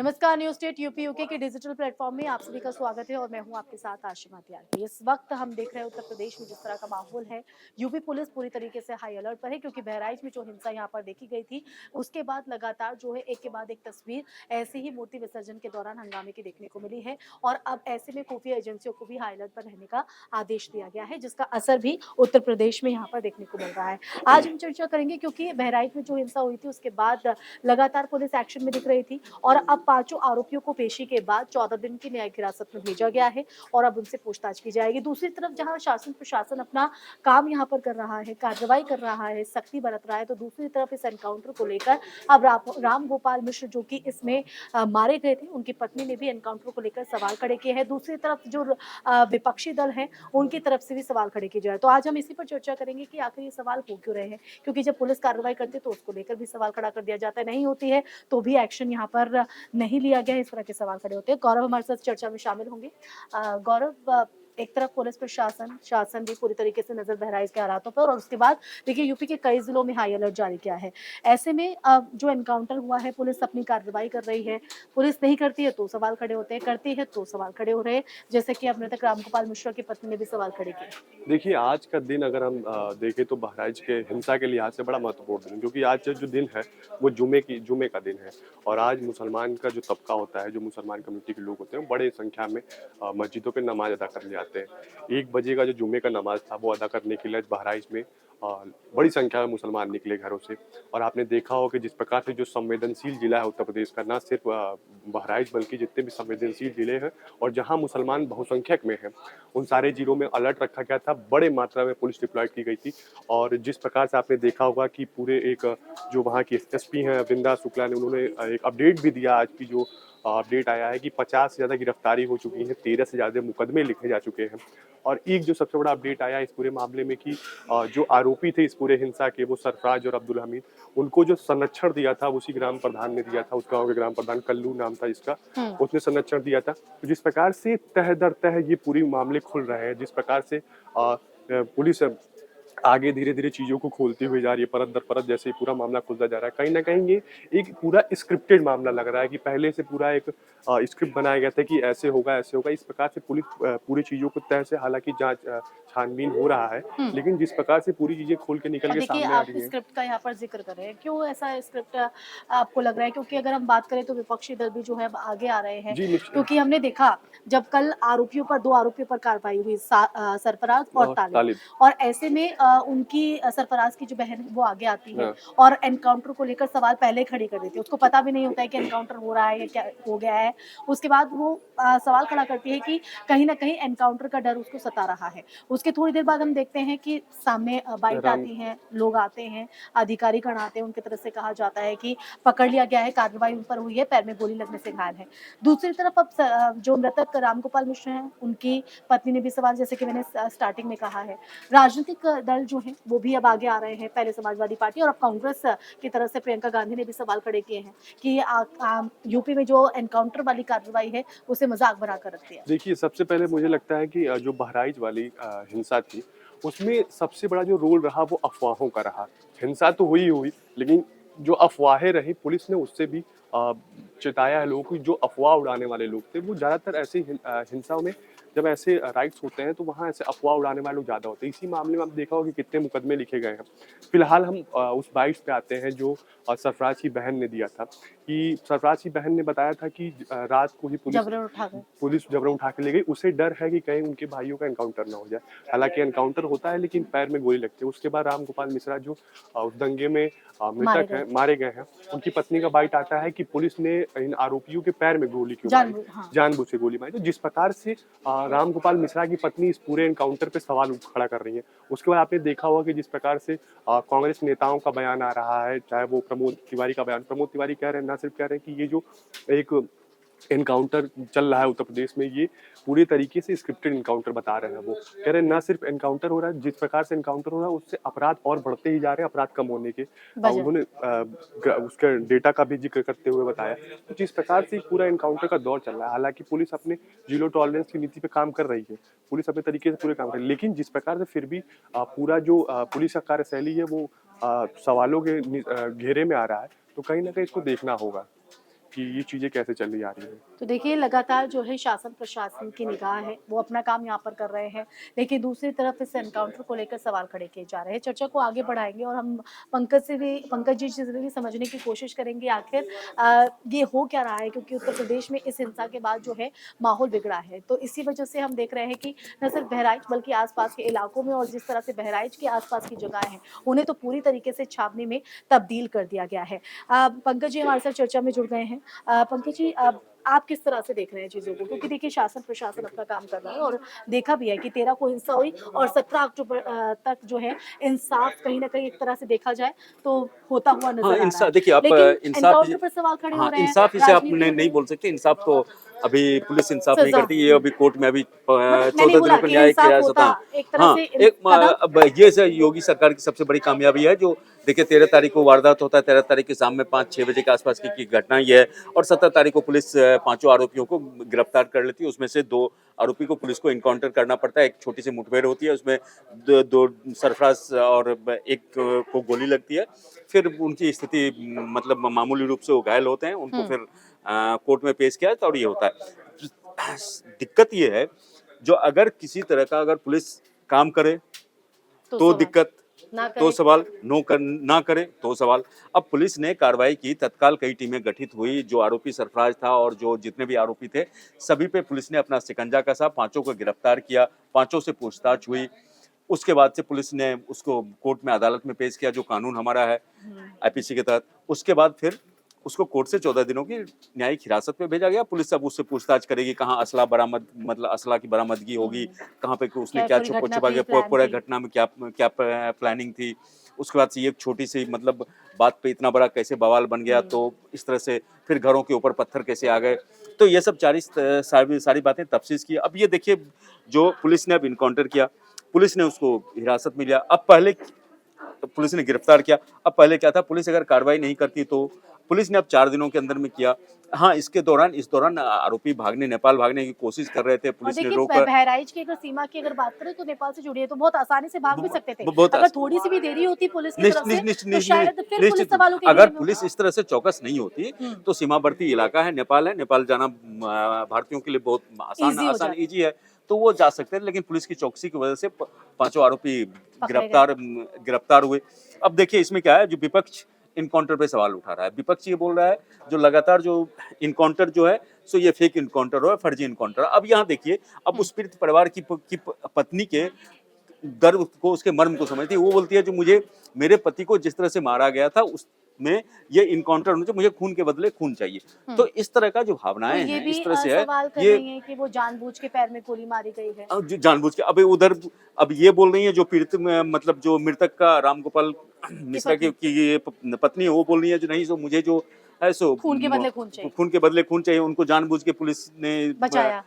नमस्कार। News state UP UK के digital platform में आप सभी का स्वागत है और मैं हूं आपके साथ आशिमा त्यागी। इस वक्त हम देख रहे हैं उत्तर प्रदेश में जिस तरह का माहौल है, यूपी पुलिस पूरी तरीके से हाई अलर्ट पर है क्योंकि बहराइच में जो हिंसा यहां पर देखी गई थी उसके बाद लगातार जो है एक के बाद एक तस्वीर ऐसे ही मूर्ति विसर्जन के दौरान हंगामे की देखने को मिली है और अब ऐसे में खुफिया एजेंसियों को भी हाई अलर्ट पर रहने का आदेश दिया गया है, जिसका असर भी उत्तर प्रदेश में यहाँ पर देखने को मिल रहा है। आज हम चर्चा करेंगे क्योंकि बहराइच में जो हिंसा हुई थी उसके बाद लगातार पुलिस एक्शन में दिख रही थी और अब पांचों आरोपियों को पेशी के बाद 14 दिन की न्यायिक हिरासत में भेजा गया है और अब उनसे पूछताछ की जाएगी। दूसरी तरफ जहां शासन प्रशासन अपना काम यहां पर कर रहा है, कार्रवाई कर रहा है, सख्ती बरत रहा है, तो दूसरी तरफ इस एनकाउंटर को लेकर अब राम गोपाल मिश्र जो कि इसमें मारे गए थे, उनकी पत्नी ने भी एनकाउंटर को लेकर सवाल खड़े किए हैं। दूसरी तरफ जो विपक्षी दल है उनकी तरफ से भी सवाल खड़े किए जाए। तो आज हम इसी पर चर्चा करेंगे कि आखिर ये सवाल हो क्यों रहे हैं, क्योंकि जब पुलिस कार्रवाई करती है तो उसको लेकर भी सवाल खड़ा कर दिया जाता है, नहीं होती है तो भी एक्शन यहाँ पर नहीं लिया गया। इस तरह के सवाल खड़े होते हैं। गौरव हमारे साथ चर्चा में शामिल होंगे। गौरव, एक तरफ पुलिस प्रशासन शासन भी पूरी तरीके से नजर बहराइच के हालातों पर और उसके बाद देखिए यूपी के कई जिलों में हाई अलर्ट जारी किया है। ऐसे में जो एनकाउंटर हुआ है पुलिस अपनी कार्रवाई कर रही है, पुलिस नहीं करती है तो सवाल खड़े होते हैं, करती है तो सवाल खड़े हो रहे हैं, जैसे कि अब मृतक रामगोपाल मिश्रा की पत्नी ने भी सवाल खड़े किए। देखिए, आज का दिन अगर हम देखें तो बहराइच के हिंसा के लिहाज से बड़ा महत्वपूर्ण दिन है क्योंकि आज जो दिन है वो जुमे का दिन है और आज मुसलमान का जो तबका होता है, जो मुसलमान कम्युनिटी के लोग होते हैं, वो बड़े संख्या में मस्जिदों पे नमाज़ अदा करने आते हैं। 1 बजे का जो जुमे का नमाज़ था वो अदा करने के लिए आज बहराइच में बड़ी संख्या में मुसलमान निकले घरों से और आपने देखा हो कि जिस प्रकार से जो संवेदनशील ज़िला है उत्तर प्रदेश का, ना सिर्फ बहराइच बल्कि जितने भी संवेदनशील ज़िले हैं और जहाँ मुसलमान बहुसंख्यक में हैं, उन सारे जिलों में अलर्ट रखा गया था, बड़े मात्रा में पुलिस डिप्लॉयड की गई थी और जिस प्रकार से आपने देखा होगा कि पूरे एक जो वहाँ की एसपी हैं वृंदा शुक्ला ने उन्होंने एक अपडेट भी दिया। आज की जो अपडेट आया है कि 50 से ज़्यादा गिरफ्तारी हो चुकी है, 13 से ज़्यादा मुकदमे लिखे जा चुके हैं और एक जो सबसे बड़ा अपडेट आया इस पूरे मामले में कि जो आरोपी थे इस पूरे हिंसा के, वो सरफराज और अब्दुल हमीद, उनको जो संरक्षण दिया था उसी ग्राम प्रधान ने दिया था, उस गाँव के ग्राम प्रधान कल्लू नाम था जिसका, उसने संरक्षण दिया था। तो जिस प्रकार से तह दर तह ये पूरी मामले खुल रहे हैं, जिस प्रकार से पुलिस आगे धीरे-धीरे चीज़ों को खोलती हुई जा रही है, परत दर परत जैसे ही पूरा मामला खुलता जा रहा है। कहीं न कहीं ये एक पूरा स्क्रिप्टेड मामला लग रहा है कि पहले से पूरा एक स्क्रिप्ट बनाया गया था कि ऐसे होगा, ऐसे होगा। इस प्रकार से पुलिस पूरी चीज़ों को तह से हालाँकि जाँच छानबीन हो रहा है, हम्म। लेकिन जिस प्रकार से पूरी चीज़ें खोल के निकल के देखिए, सामने आ आप रही हैं। स्क्रिप्ट का यहाँ पर ज़िक्र कर रहे हैं, क्यों ऐसा स्क्रिप्ट आपको लग रहा है? क्योंकि अगर हम बात करें तो विपक्षी दल भी जो है अब आगे आ रहे हैं, जी, क्योंकि हमने देखा जब कल आरोपियों पर 2 आरोपियों पर कार्रवाई हुई, सरफराज और तालिब, तालिब। और ऐसे में उनकी सरफराज की जो बहन है वो आगे आती है हाँ। और एनकाउंटर को लेकर सवाल पहले खड़े कर देती है। उसको पता भी नहीं होता है कि एनकाउंटर हो रहा है या क्या हो गया है। उसके बाद वो सवाल खड़ा करती है कि कहीं न कहीं एनकाउंटर का डर उसको सता रहा है। उसके थोड़ी देर बाद हम देखते हैं कि सामने बाइट राम आती है, लोग आते हैं, अधिकारीगण आते हैं, उनकी तरफ से कहा जाता है कि पकड़ लिया गया है, कार्रवाई उन पर हुई है, पैर में गोली लगने से घायल है। दूसरी तरफ अब जो मृतक रामगोपाल मिश्र हैं, उनकी पत्नी ने भी सवाल, जैसे कि मैंने स्टार्टिंग में कहा है, राजनीतिक दल जो हैं, वो भी अब आगे आ रहे हैं। पहले समाजवादी पार्टी और अब कांग्रेस की तरफ से प्रियंका गांधी ने भी सवाल खड़े किए हैं कि यूपी में जो एनकाउंटर वाली कार्रवाई है, उसे मज़ाक बनाकर रख दिया। देखिए, सबसे पहले मुझे लगता है कि जो बहराइच वाली हिंसा थी, उसमें सबसे बड़ा जो रोल रहा वो अफ़वाहों का रहा। हिंसा तो हुई ही हुई, लेकिन जो अफ़वाहें रहीं पुलिस ने उससे भी चेताया है लोगों को। जो अफ़वाह उड़ाने वाले लोग थे वो ज़्यादातर ऐसे हिंसाओं में जब ऐसे राइट्स होते हैं तो वहाँ ऐसे अफ़वाह उड़ाने वाले लोग ज़्यादा होते हैं। इसी मामले में आप देखा होगा कि कितने मुकदमे लिखे गए हैं। फिलहाल हम उस बाइट्स पे आते हैं जो सरफराज की बहन ने दिया था कि सरफराज की बहन ने बताया था कि रात को ही जबरन उठा गए। पुलिस जबरन उठा के ले गई। उसे डर है कि कहीं उनके भाइयों का एनकाउंटर ना हो जाए। हालाँकि एनकाउंटर होता है लेकिन पैर में गोली लगती है। उसके बाद रामगोपाल मिश्रा जो उस दंगे में मारे मृतक गए हैं, थे। मारे गए हैं, उनकी पत्नी का बाइट आता है कि पुलिस ने इन आरोपियों के पैर में गोली क्यों मारी? हाँ। जानबूझ के गोली मारी। तो जिस प्रकार से रामगोपाल मिश्रा की पत्नी इस पूरे एनकाउंटर पे सवाल खड़ा कर रही हैं। उसके बाद आपने देखा होगा कि जिस प्रकार से कांग्रेस नेताओं का बयान आ रहा है, चाहे वो प्रमोद तिवारी कह रहे हैं, ना सिर्फ कह रहे हैं कि ये जो एक एनकाउंटर चल रहा है उत्तर प्रदेश में, ये पूरी तरीके से स्क्रिप्टेड एनकाउंटर बता रहे हैं वो। कह रहे हैं ना सिर्फ एनकाउंटर हो रहा है, जिस प्रकार से एनकाउंटर हो रहा है उससे अपराध और बढ़ते ही जा रहे हैं, अपराध कम होने के। वजह। उन्होंने उसके डेटा का भी ज़िक्र करते हुए बताया। तो जिस प्रकार से पूरा एनकाउंटर का दौर चल रहा है, हालाँकि पुलिस अपने ज़ीरो टॉलरेंस की नीति पे काम कर रही है। पुलिस अपने तरीके से पूरे काम कर रही है। लेकिन जिस प्रकार से फिर भी पूरा जो पुलिस का कार्यशैली है वो सवालों के घेरे में आ रहा है, तो कहीं न कहीं इसको देखना होगा। कि ये चीज़ें कैसे चली आ रही हैं। तो देखिए लगातार जो है शासन प्रशासन की निगाह है वो अपना काम यहाँ पर कर रहे हैं, लेकिन दूसरी तरफ इस एनकाउंटर को लेकर सवाल खड़े किए जा रहे हैं। चर्चा को आगे बढ़ाएंगे और हम पंकज जी से भी समझने की कोशिश करेंगे आखिर ये हो क्या रहा है, क्योंकि उत्तर प्रदेश में इस हिंसा के बाद जो है माहौल बिगड़ा है। तो इसी वजह से हम देख रहे हैं कि न सिर्फ बहराइच बल्कि आसपास के इलाकों में और जिस तरह से बहराइच के आसपास की जगह है उन्हें तो पूरी तरीके से छावनी में तब्दील कर दिया गया है। पंकज जी हमारे साथ चर्चा में जुड़ गए हैं। पंकज जी आप किस तरह से देख रहे हैं चीज़ों को? क्योंकि देखिए शासन प्रशासन अपना काम कर रहा है और देखा भी है कि 13 को हिंसा हुई और 17 अक्टूबर तक जो है इंसाफ कहीं न कहीं एक तरह से देखा जाए तो होता हुआ हाँ, नज़र आ रहा है। देखिए आप लेकिन इंसाफ एनकाउंटर पर सवाल खड़े हो हाँ, रहे हैं, इंसाफ इसे आप राजनीति नहीं बोल सकते। इंसाफ तो अभी पुलिस इंसाफ नहीं सज़ा करती, ये अभी कोर्ट में अभी मतलब मैंने 14 बोला दिनों का कि न्यायिक इंसाफ हिरासत। होता, हाँ, एक तरह हाँ, से एक कदम अब ये योगी सरकार की सबसे बड़ी कामयाबी है जो देखिए 13 तारीख को वारदात होता है, 13 तारीख की शाम में 5-6 बजे के आसपास की घटना ये है और 17 तारीख को पुलिस पांचों आरोपियों को गिरफ्तार कर लेती है। उसमें से 2 आरोपी को पुलिस को इनकाउंटर करना पड़ता है। एक छोटी सी मुठभेड़ होती है, उसमें 2 सरफराज और एक को गोली लगती है। फिर उनकी स्थिति मतलब मामूली रूप से वो घायल होते हैं, उनको फिर कोर्ट में पेश किया जाता है और ये होता है। दिक्कत ये है जो अगर किसी तरह का अगर पुलिस काम करे तो सवाल दिक्कत, ना तो करे। सवाल, ना करे तो सवाल। अब पुलिस ने कार्रवाई की, तत्काल कई टीमें गठित हुई, जो आरोपी सरफराज था और जो जितने भी आरोपी थे सभी पे पुलिस ने अपना शिकंजा कसा, पांचों को गिरफ्तार किया, पांचों से पूछताछ हुई। उसके बाद से पुलिस ने उसको कोर्ट में अदालत में पेश किया जो कानून हमारा है आईपीसी के तहत। उसके बाद फिर उसको कोर्ट से 14 दिनों की न्यायिक हिरासत में भेजा गया। पुलिस अब उससे पूछताछ करेगी, कहाँ असला बरामद मतलब असला की बरामदगी होगी, कहाँ पे उसने क्या पूरी घटना छुपा के प्री-प्लान पूरे थी। घटना में क्या प्लानिंग थी। उसके बाद से ये छोटी सी मतलब बात पे इतना बड़ा कैसे बवाल बन गया, तो इस तरह से फिर घरों के ऊपर पत्थर कैसे आ गए। तो ये सब सारी बातें तफ्तीश की। अब ये देखिए जो पुलिस ने अब इनकाउंटर किया, पुलिस ने उसको हिरासत में लिया। अब पहले पुलिस ने गिरफ्तार किया। अब पहले क्या था, पुलिस अगर कार्रवाई नहीं करती तो पुलिस ने अब 4 दिनों के अंदर में किया। हाँ, इस दौरान आरोपी नेपाल भागने की कोशिश कर रहे थे, और पुलिस ने देखिए रोक कर बहराइच की अगर सीमा की अगर बात करें तो नेपाल से जुड़ी है तो बहुत आसानी से भाग भी सकते थे। बहुत अगर थोड़ी सी भी देरी होती पुलिस की तरफ से तो शायद फिर पुलिस निश्चित, सवालों के अगर घेरे में पुलिस इस तरह से चौकस नहीं होती हम्म, तो सीमावर्ती इलाका है, नेपाल जाना भारतीयों के लिए बहुत ईजी हो जाता, ईजी है, तो वो जा सकते हैं। लेकिन पुलिस की चौकसी की वजह से पांचों आरोपी पकड़े गए। गिरफ्तार हुए। अब देखिए इसमें क्या है, जो विपक्ष इनकाउंटर पे सवाल उठा रहा है, विपक्ष ये बोल रहा है जो लगातार जो इनकाउंटर जो है सो ये फेक इनकाउंटर हो, फर्जी इनकाउंटर। अब यहाँ देखिए, अब उस पीड़ित परिवार की पत्नी के दर्द को, उसके मर्म को समझती है। वो बोलती है जो मुझे मेरे पति को जिस तरह से मारा गया था उसमें ये इनकाउंटर होना चाहिए, मुझे खून के बदले खून चाहिए। तो इस तरह का जो तो भावनाएं ये हैं भी इस तरह से है, सवाल कर ये रही हैं कि वो जानबूझ के पैर में गोली मारी गई है। जो जानबूझ के अब उधर अब ये बोल रही है जो पीड़ित मतलब जो मृतक का रामगोपाल मिश्रा की ये पत्नी है, वो बोल रही है जो नहीं, सो मुझे जो है सो खून के बदले खून चाहिए। खून के बदले खून चाहिए। उनको जानबूझ के पुलिस ने बचाया।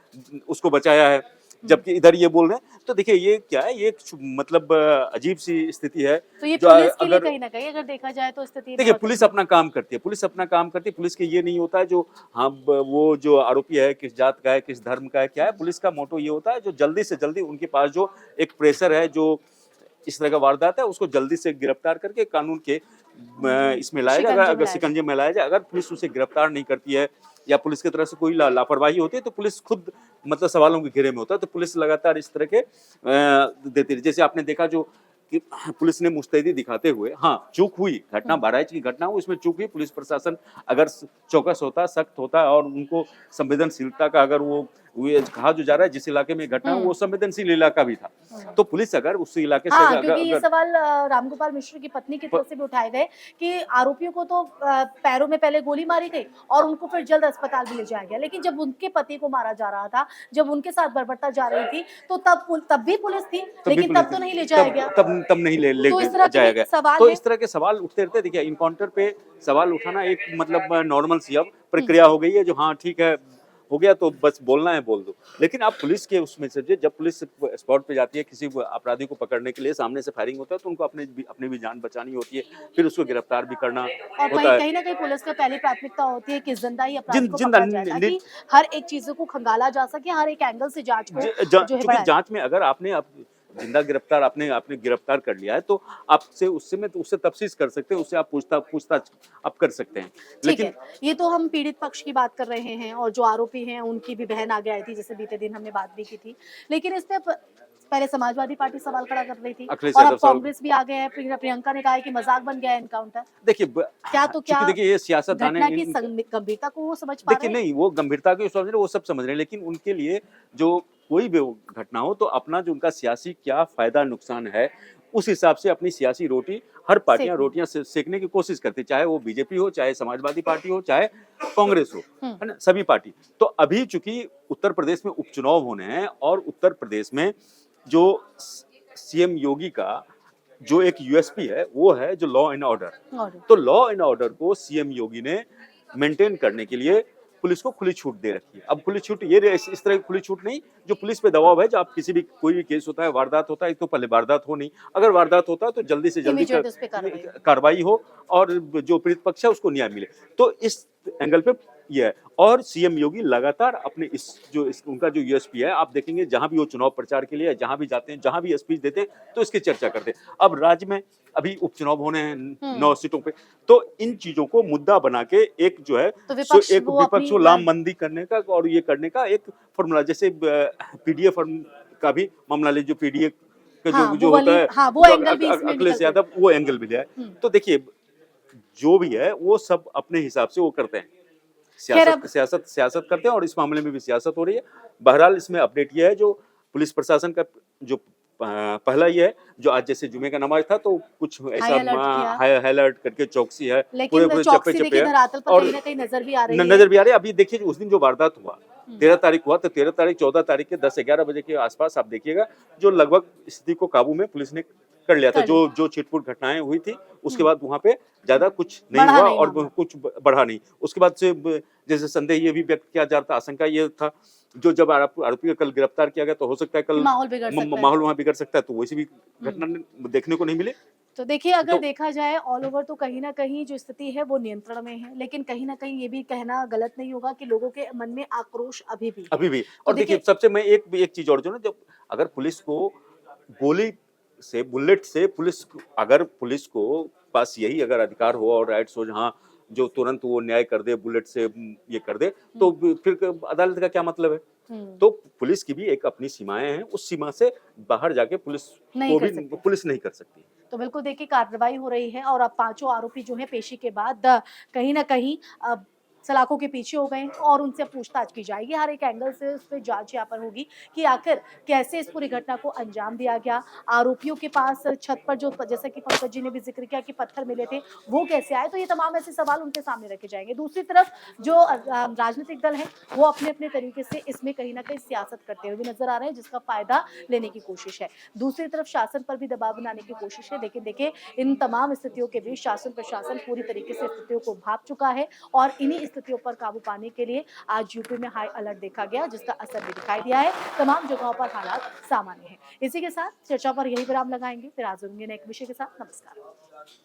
उसको बचाया है, जबकि इधर ये बोल रहे हैं। तो देखिए ये क्या है, ये मतलब अजीब सी स्थिति है। तो ये जो पुलिस के लिए अगर कहीं ना कहीं अगर देखा जाए तो स्थिति देखिए बहुत पुलिस गंभीर अपना काम करती है, पुलिस अपना काम करती है। पुलिस के ये नहीं होता है जो हाँ वो जो आरोपी है किस जात का है, किस धर्म का है, क्या है। पुलिस का मोटो ये होता है जो जल्दी से जल्दी उनके पास जो एक प्रेशर है, जो इस तरह का वारदात है उसको जल्दी से गिरफ्तार करके कानून के इसमें लाया जाए। शिकंजे में अगर लाया शिकंजे में लाया जाए, अगर पुलिस उसे गिरफ्तार नहीं करती है या पुलिस की तरफ से कोई लापरवाही होती है तो पुलिस खुद मतलब सवालों के घेरे में होता है। तो पुलिस लगातार इस तरह के देती है। जैसे आपने देखा जो कि पुलिस ने मुस्तैदी दिखाते हुए, हाँ चूक हुई, घटना बहराइच की घटना हुई, उसमें चूक हुई। पुलिस प्रशासन अगर चौकस होता, सख्त होता और उनको संवेदनशीलता का अगर वो कहा जो जा रहा है जिस इलाके में घटना वो संवेदनशील इलाका भी था, तो पुलिस अगर उस इलाके से हाँ, क्योंकि ये सवाल रामगोपाल मिश्र की पत्नी की तरफ से भी उठाए गए कि आरोपियों को तो पैरों में पहले गोली मारी गई और उनको फिर जल्द अस्पताल भी ले जाया गया, लेकिन जब उनके पति को मारा जा रहा था, जब उनके साथ बर्बरता जा रही थी, तो तब भी पुलिस थी, लेकिन तब तो नहीं ले जाया गया। तब नहीं ले तो इस तरह जाया के गया। सवाल तो है। इस तरह के सवाल उठते रहते। देखिए इनकाउंटर पे सवाल उठाना एक मतलब नॉर्मल सी अब प्रक्रिया हो गई है, जो हाँ ठीक है हो गया तो बस बोलना है बोल दो। लेकिन आप पुलिस के उसमें से जब पुलिस स्पॉट पे जाती है किसी अपराधी को पकड़ने के लिए, सामने से फायरिंग होता है तो उनको अपनी भी जान बचानी होती है, फिर उसको गिरफ्तार भी करना और होता है। कहीं ना कहीं पुलिस का पहली प्राथमिकता होती है कि जिंदा ही अपराधी को जिंदा पकड़ा जाए, ताकि हर एक चीज को खंगाला जा सके, हर एक एंगल से जांच को जो है चूंकि बढ़ाया। जांच में अगर आपने जिंदा गिरफ्तार आपने आपने गिरफ्तार कर लिया है तो आपसे उससे तफ्तीश कर सकते हैं, उससे आप पूछताछ आप कर सकते हैं। ठीक लेकिन है, ये तो हम पीड़ित पक्ष की बात कर रहे हैं और जो आरोपी हैं उनकी भी बहन आगे आई थी, जैसे बीते दिन हमने बात भी की थी। लेकिन इस पे पहले समाजवादी पार्टी सवाल खड़ा कर रही थी अखिलेश और यादव अब साहब, कांग्रेस भी आ गए हैं। प्रियंका ने कहा है कि मजाक बन गया है एनकाउंटर। देखिए क्या तो क्या चूंकि देखिए ये सियासतदान घटना है, की गंभीरता को वो समझ पा देखिए रहे हैं? नहीं वो गंभीरता की समझ रहे, वो सब समझ रहे हैं, लेकिन उनके लिए जो कोई भी घटना हो तो अपना जो उनका सियासी क्या फायदा नुकसान है उस हिसाब से अपनी सियासी रोटी, हर पार्टियां सेकने। रोटियां सेकने की कोशिश करती, चाहे वो बीजेपी हो, चाहे समाजवादी पार्टी हो, चाहे कांग्रेस हो, हम्म। है ना, सभी पार्टी। तो अभी चूंकि उत्तर प्रदेश में उपचुनाव होने हैं और उत्तर प्रदेश में जो सीएम योगी का जो एक यूएसपी है वो है जो लॉ एंड ऑर्डर। और तो लॉ एंड ऑर्डर को सीएम योगी ने मेंटेन करने के लिए पुलिस को खुली छूट दे रखी है। अब खुली छूट ये इस तरह की खुली छूट नहीं जो पुलिस पे दबाव है, जो आप किसी भी कोई भी केस होता है, वारदात होता है, तो पहले वारदात हो नहीं, अगर वारदात होता है तो जल्दी से जल्दी इमीडिएट उस पे कार्रवाई हो। कार्रवाई हो और जो पीड़ित पक्ष है उसको न्याय मिले। तो इस एंगल पे ये है। और सीएम योगी लगातार अपने उनका जो यूएसपी है, आप देखेंगे जहां भी वो चुनाव प्रचार के लिए जहां भी जाते हैं, जहां भी स्पीच देते हैं तो इसकी चर्चा करते हैं। अब राज्य में अभी उपचुनाव होने हैं 9 सीटों पे, तो इन चीजों को मुद्दा बना के एक जो है तो विपक्ष एक वो विपक्ष को अपनी लामबंदी करने का और ये करने का एक फॉर्मूला, जैसे पीडीए फॉर्म का भी मामला ले, जो पीडीए का हाँ, जो वो होता वाली है, हाँ, वो जो एंगल भी इसमें अखिलेश निकलते यादव वो एंगल भी लिया है। हम्म। तो देखिए जो भी है वो सब अपने हिसाब से वो करते हैं, खैर अब सियासत करते हैं और इस मामले में भी सियासत हो रही है। बहरहाल इसमें अपडेट ये है जो पुलिस प्रशासन का जो पहला ये है, जो आज जैसे जुमे का नमाज था तो कुछ ऐसा हाई अलर्ट किया। हाई अलर्ट करके चौकसी है, लेकिन पूरे चौकसी चप्पे देखिए है। धरातल पर और कहीं ना कहीं नजर भी आ रही है। नजर भी आ रही है। अभी देखिए उस दिन जो वारदात हुआ 13 तारीख हुआ, तो 13 तारीख 14 तारीख के 10-11 बजे के आसपास आप देखिएगा जो लगभग स्थिति को काबू में पुलिस ने कर लिया था। कर जो छिटपुट घटनाएं हुई थी उसके बाद वहां पे ज्यादा कुछ नहीं बढ़ा हुआ नहीं और मामला। कुछ बढ़ा नहीं। उसके बाद से जैसे संदेह ये भी व्यक्त किया जा रहा था, आशंका ये था जो जब आरोपी को कल गिरफ्तार किया गया तो हो सकता है कल माहौल बिगड़ सकता है। माहौल वहां बिगड़ सकता है, तो वैसी भी घटना देखने को नहीं मिले। तो देखिए अगर तो देखा जाए ऑल ओवर तो कहीं ना कहीं जो स्थिति है वो नियंत्रण में है, लेकिन कहीं ना कहीं ये भी कहना गलत नहीं होगा कि लोगों के मन में आक्रोश अभी भी है। अभी भी। तो और देखिए सबसे मैं एक चीज और जो ना, जब अगर पुलिस को गोली से, बुलेट से अगर पुलिस को पास यही अगर अधिकार हो और राइट्स हो जहाँ जो तुरंत वो न्याय कर दे, बुलेट से ये कर दे, तो फिर अदालत का क्या मतलब है? तो पुलिस की भी एक अपनी सीमाएं हैं, उस सीमा से बाहर जाके पुलिस नहीं कर सकती। तो बिल्कुल देखिए कार्रवाई हो रही है और अब पांचों आरोपी जो है पेशी के बाद कहीं ना कहीं अब सलाखों के पीछे हो गए और उनसे पूछताछ की जाएगी। हर एक एंगल से उस पर जांच यहाँ पर होगी कि आखिर कैसे इस पूरी घटना को अंजाम दिया गया। आरोपियों के पास छत पर जो, जैसा कि पंकज जी ने भी जिक्र किया कि पत्थर मिले थे, वो कैसे आए, तो ये तमाम ऐसे सवाल उनके सामने रखे जाएंगे। दूसरी तरफ जो राजनीतिक दल है वो अपने अपने तरीके से इसमें कहीं ना कहीं सियासत करते हुए भी नजर आ रहे हैं, जिसका फायदा लेने की कोशिश है। दूसरी तरफ शासन पर भी दबाव बनाने की कोशिश है, लेकिन देखिए इन तमाम स्थितियों के बीच शासन प्रशासन पूरी तरीके से स्थितियों को भांप चुका है और इन्हीं स्थितियों पर काबू पाने के लिए आज यूपी में हाई अलर्ट देखा गया, जिसका असर भी दिखाई दिया है। तमाम जगहों पर हालात सामान्य हैं। इसी के साथ चर्चा पर यही विराम लगाएंगे, फिर हाजिर होंगे नए एक विषय के साथ। नमस्कार।